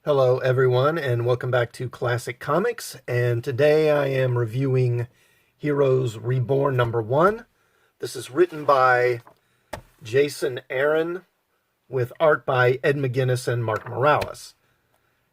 Hello everyone and welcome back to Classic Comics, and today I am reviewing Heroes Reborn #1. This is written by Jason Aaron with art by Ed McGuiness and Mark Morales.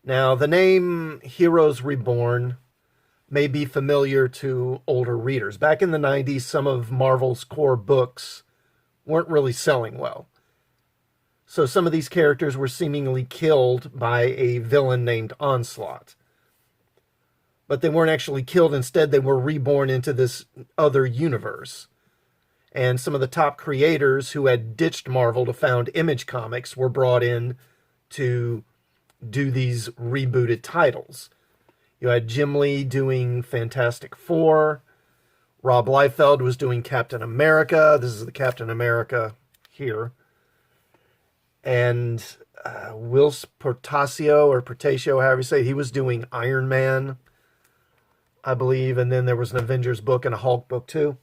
Now the name Heroes Reborn may be familiar to older readers. Back in the 90s, some of Marvel's core books weren't really selling well. So some of these characters were seemingly killed by a villain named Onslaught. But they weren't actually killed. Instead, they were reborn into this other universe. And some of the top creators who had ditched Marvel to found Image Comics were brought in to do these rebooted titles. You had Jim Lee doing Fantastic Four. Rob Liefeld was doing Captain America. This is the Captain America here. And Will Portacio, however you say it, he was doing Iron Man, I believe. And then there was an Avengers book and a Hulk book too.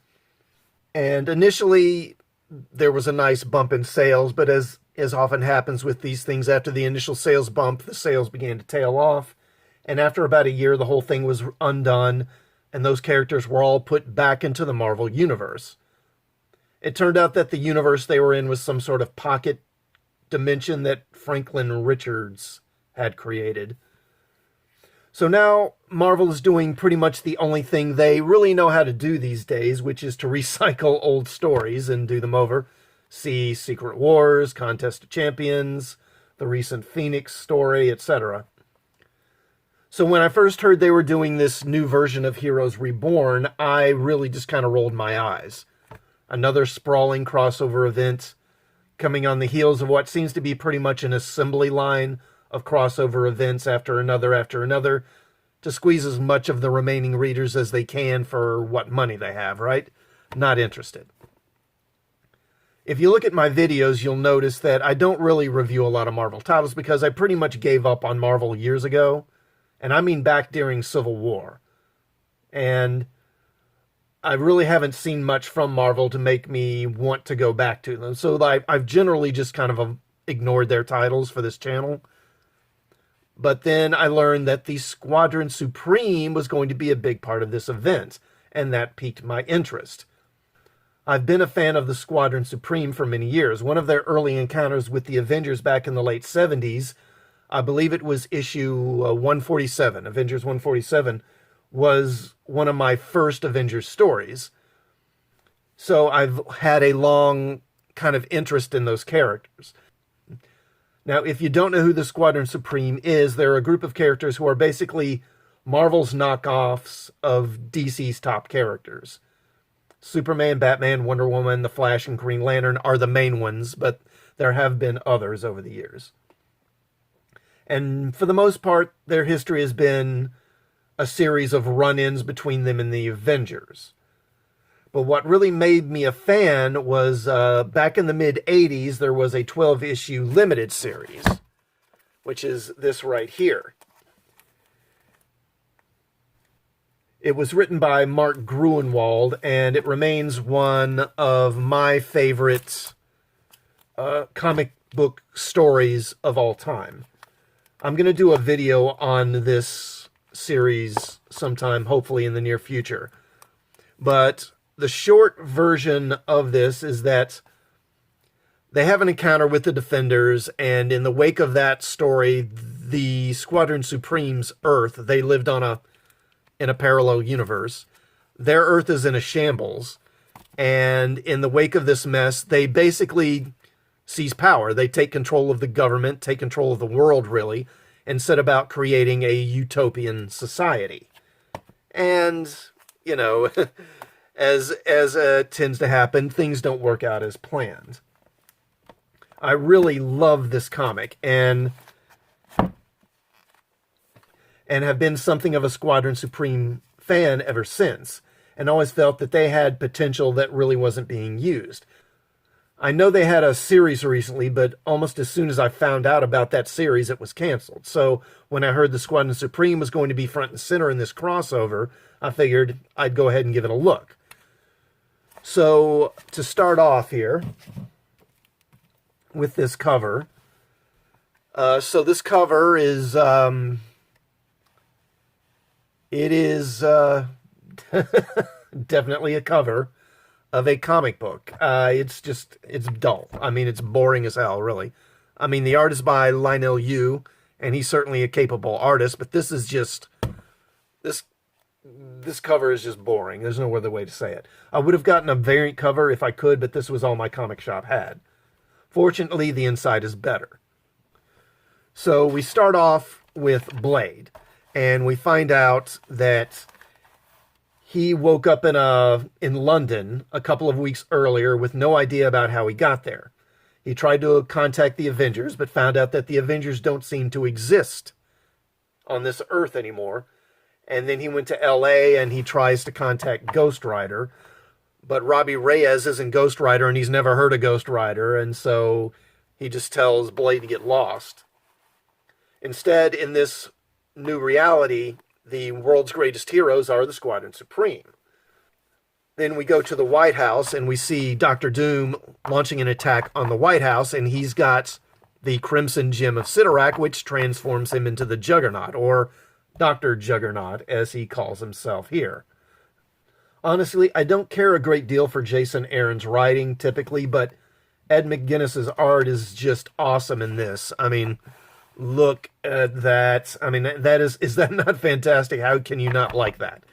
And initially, there was a nice bump in sales. But as often happens with these things, after the initial sales bump, the sales began to tail off. And after about a year, the whole thing was undone. And those characters were all put back into the Marvel Universe. It turned out that the universe they were in was some sort of pocket dimension that Franklin Richards had created. So now Marvel is doing pretty much the only thing they really know how to do these days, which is to recycle old stories and do them over. See Secret Wars, Contest of Champions, the recent Phoenix story, etc. So when I first heard they were doing this new version of Heroes Reborn, I really just kind of rolled my eyes. Another sprawling crossover event coming on the heels of what seems to be pretty much an assembly line of crossover events after another, to squeeze as much of the remaining readers as they can for what money they have, right? Not interested. If you look at my videos, you'll notice that I don't really review a lot of Marvel titles because I pretty much gave up on Marvel years ago. And I mean back during Civil War. And I really haven't seen much from Marvel to make me want to go back to them. So I've generally just kind of ignored their titles for this channel. But then I learned that the Squadron Supreme was going to be a big part of this event, and that piqued my interest. I've been a fan of the Squadron Supreme for many years. One of their early encounters with the Avengers back in the late 70s, I believe it was issue 147, Avengers 147, was one of my first Avengers stories. So I've had a long kind of interest in those characters. Now, if you don't know who the Squadron Supreme is, they're a group of characters who are basically Marvel's knockoffs of DC's top characters. Superman, Batman, Wonder Woman, The Flash, and Green Lantern are the main ones, but there have been others over the years. And for the most part, their history has been a series of run-ins between them and the Avengers. But what really made me a fan was back in the mid-'80s, there was a 12-issue limited series, which is this right here. It was written by Mark Gruenwald, and it remains one of my favorite comic book stories of all time. I'm going to do a video on this series sometime, hopefully in the near future. But the short version of this is that they have an encounter with the Defenders, and in the wake of that story, the Squadron Supreme's Earth, they lived on in a parallel universe. Their Earth is in a shambles, and in the wake of this mess, they basically seize power. They take control of the government, take control of the world, really, and set about creating a utopian society. And, you know, as tends to happen, things don't work out as planned. I really love this comic and have been something of a Squadron Supreme fan ever since, and always felt that they had potential that really wasn't being used. I know they had a series recently, but almost as soon as I found out about that series, it was canceled. So when I heard the Squadron Supreme was going to be front and center in this crossover, I figured I'd go ahead and give it a look. So to start off here with this cover, So this cover is it is definitely a cover of a comic book. It's dull. I mean, it's boring as hell, really. I mean, the art is by Lionel Yu, and he's certainly a capable artist, but this this cover is just boring. There's no other way to say it. I would have gotten a variant cover if I could, but this was all my comic shop had. Fortunately, the inside is better. So we start off with Blade, and we find out that he woke up in London a couple of weeks earlier with no idea about how he got there. He tried to contact the Avengers, but found out that the Avengers don't seem to exist on this Earth anymore. And then he went to LA and he tries to contact Ghost Rider, but Robbie Reyes isn't Ghost Rider and he's never heard of Ghost Rider, and so he just tells Blade to get lost. Instead, in this new reality, the world's greatest heroes are the Squadron Supreme. Then we go to the White House and we see Doctor Doom launching an attack on the White House, and he's got the Crimson Gem of Sidorak, which transforms him into the Juggernaut, or Dr. Juggernaut, as he calls himself here. Honestly, I don't care a great deal for Jason Aaron's writing, typically, but Ed McGuinness's art is just awesome in this. I mean, look at that. I mean, is that not fantastic? How can you not like that?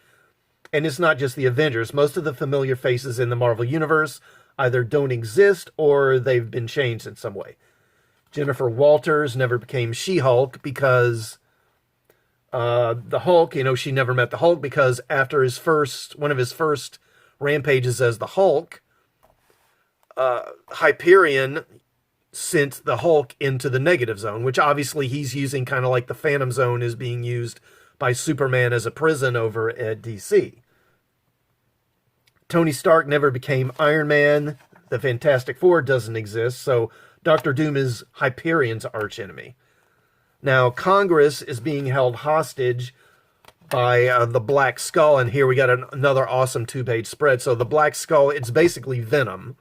And it's not just the Avengers. Most of the familiar faces in the Marvel Universe either don't exist or they've been changed in some way. Jennifer Walters never became She-Hulk because the Hulk, she never met the Hulk because after one of his first rampages as the Hulk, Hyperion sent the Hulk into the negative zone, which obviously he's using kind of like the Phantom Zone is being used by Superman as a prison over at DC. Tony Stark never became Iron Man. The Fantastic Four doesn't exist, so Doctor Doom is Hyperion's archenemy. Now, Congress is being held hostage by the Black Skull, and here we got another awesome two-page spread. So the Black Skull, it's basically Venom,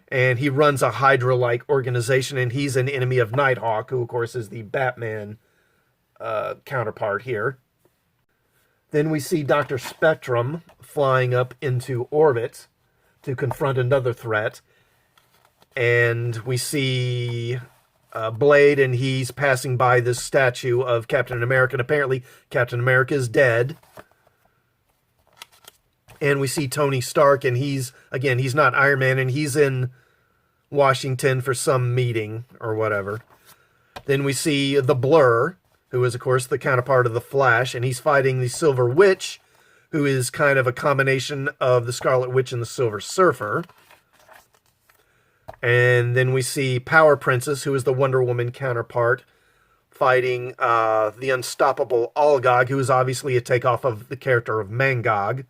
and he runs a Hydra-like organization, and he's an enemy of Nighthawk, who, of course, is the Batman counterpart here. Then we see Dr. Spectrum flying up into orbit to confront another threat, and we see Blade, and he's passing by this statue of Captain America, and apparently Captain America is dead. And we see Tony Stark, and he's not Iron Man, and he's in Washington for some meeting or whatever. Then we see the Blur, who is, of course, the counterpart of the Flash, and he's fighting the Silver Witch, who is kind of a combination of the Scarlet Witch and the Silver Surfer. And then we see Power Princess, who is the Wonder Woman counterpart, fighting the unstoppable Olgog, who is obviously a takeoff of the character of Mangog.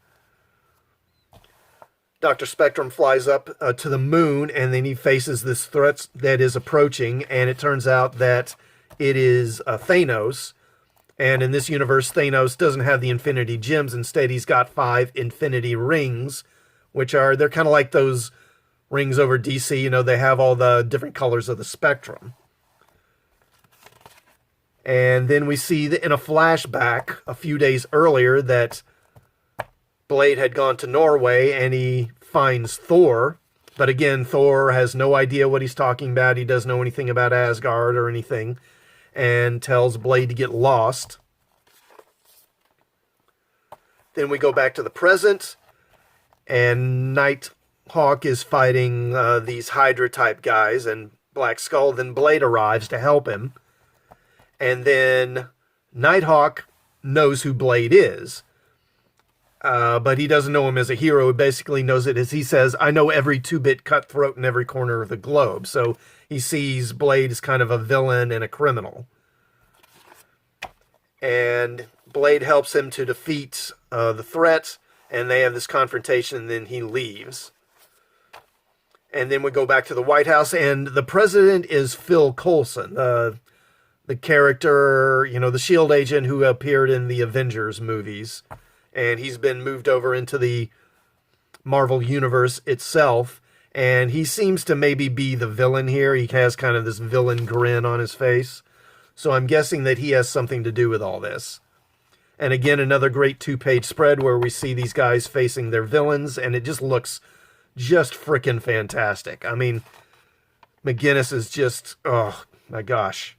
Dr. Spectrum flies up to the moon, and then he faces this threat that is approaching, and it turns out that it is Thanos. And in this universe, Thanos doesn't have the Infinity Gems. Instead, he's got 5 Infinity Rings, they're kind of like those rings over DC. They have all the different colors of the spectrum. And then we see in a flashback a few days earlier that Blade had gone to Norway and he finds Thor. But again, Thor has no idea what he's talking about. He doesn't know anything about Asgard or anything, and tells Blade to get lost. Then we go back to the present, and Nighthawk is fighting these Hydra-type guys, and Black Skull. Then Blade arrives to help him. And then Nighthawk knows who Blade is, but he doesn't know him as a hero. He basically knows it as he says, I know every 2-bit cutthroat in every corner of the globe. So he sees Blade as kind of a villain and a criminal. And Blade helps him to defeat the threat, and they have this confrontation, and then he leaves. And then we go back to the White House, and the president is Phil Coulson, the character, the S.H.I.E.L.D. agent who appeared in the Avengers movies. And he's been moved over into the Marvel Universe itself. And he seems to maybe be the villain here. He has kind of this villain grin on his face. So I'm guessing that he has something to do with all this. And again, another great 2-page spread where we see these guys facing their villains, and it just looks just freaking fantastic. I mean, McGuiness is just, oh my gosh.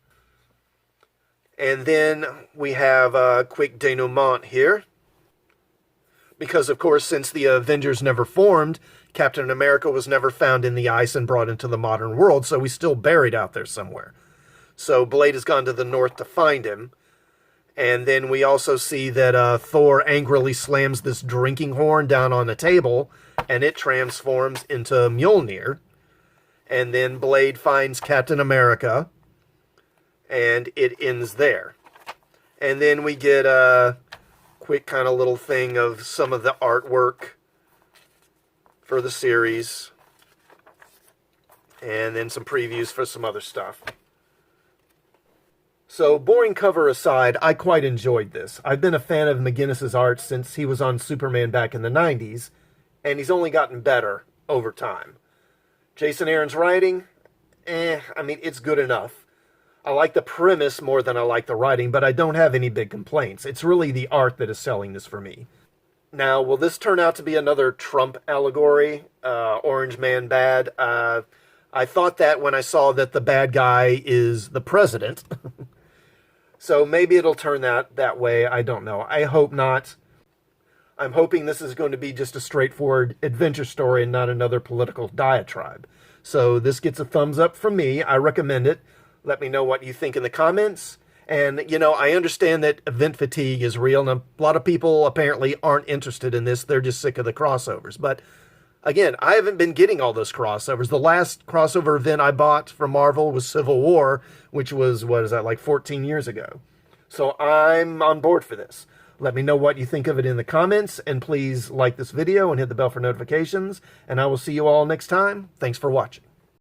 And then we have a quick denouement here. Because, of course, since the Avengers never formed, Captain America was never found in the ice and brought into the modern world, so he's still buried out there somewhere. So Blade has gone to the north to find him. And then we also see that Thor angrily slams this drinking horn down on the table, and it transforms into Mjolnir. And then Blade finds Captain America, and it ends there. And then we get a quick kind of little thing of some of the artwork for the series, and then some previews for some other stuff. So, boring cover aside, I quite enjoyed this. I've been a fan of McGuinness's art since he was on Superman back in the 90s, and he's only gotten better over time. Jason Aaron's writing, I mean, it's good enough. I like the premise more than I like the writing, but I don't have any big complaints. It's really the art that is selling this for me. Now, will this turn out to be another Trump allegory? Orange Man bad? I thought that when I saw that the bad guy is the president. So maybe it'll turn out that way. I don't know. I hope not. I'm hoping this is going to be just a straightforward adventure story and not another political diatribe. So this gets a thumbs up from me. I recommend it. Let me know what you think in the comments. And, you know, I understand that event fatigue is real, and a lot of people apparently aren't interested in this. They're just sick of the crossovers. But, again, I haven't been getting all those crossovers. The last crossover event I bought from Marvel was Civil War, which was, what is that, like 14 years ago. So I'm on board for this. Let me know what you think of it in the comments, and please like this video and hit the bell for notifications, and I will see you all next time. Thanks for watching.